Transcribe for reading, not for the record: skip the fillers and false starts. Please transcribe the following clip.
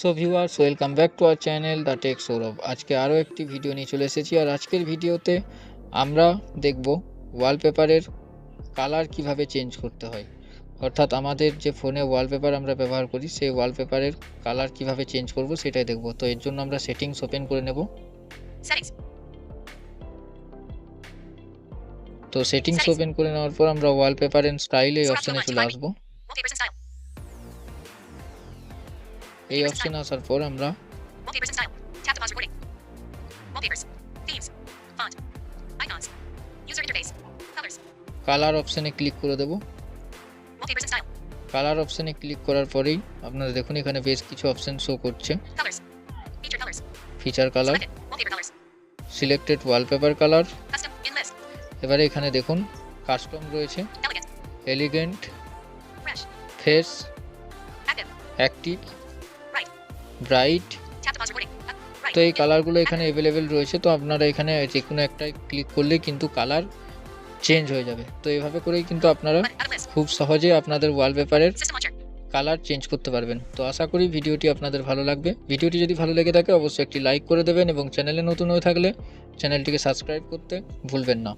So viewers, welcome back to our channel the tech Saurabh. আজকে আরও একটি ভিডিও নিয়ে চলে এসেছি। আর আজকের ভিডিওতে আমরা দেখব ওয়ালপেপারের কালার কিভাবে চেঞ্জ করতে হয়, অর্থাৎ আমাদের যে ফোনে ওয়ালপেপার আমরা ব্যবহার করি সেই ওয়ালপেপারের কালার কিভাবে চেঞ্জ করব সেটাই দেখব। তো এর জন্য আমরা সেটিংস ওপেন করে নেব। তো সেটিংস ওপেন করে নেওয়ার পর আমরা ওয়ালপেপার এন্ড স্টাইল এই অপশানে চলে আসব। এই অপশানে আসার পর আমরা কালার অপশানে ক্লিক করে দেব। কালার অপশানে ক্লিক করার পরেই আপনারা দেখুন এখানে বেশ কিছু অপশান শো করছে। Feature colour, selected wallpaper colour, এবারে এখানে দেখুন কাস্টম রয়েছে, এলিগেন্ট, ফেস, অ্যাক্টিভ, ব্রাইট। তো এই কালারগুলো এখানে অ্যাভেলেবেল রয়েছে। তো আপনারা এখানে যে কোনো একটাই ক্লিক করলে কিন্তু কালার চেঞ্জ হয়ে যাবে। তো এইভাবে করেই কিন্তু আপনারা খুব সহজে আপনাদের ওয়ালপেপারের কালার চেঞ্জ করতে পারবেন। তো আশা করি ভিডিওটি আপনাদের ভালো লাগবে। ভিডিওটি যদি ভালো লেগে থাকে অবশ্যই একটি লাইক করে দেবেন এবং চ্যানেলে নতুন হয়ে থাকলে চ্যানেলটিকে সাবস্ক্রাইব করতে ভুলবেন না।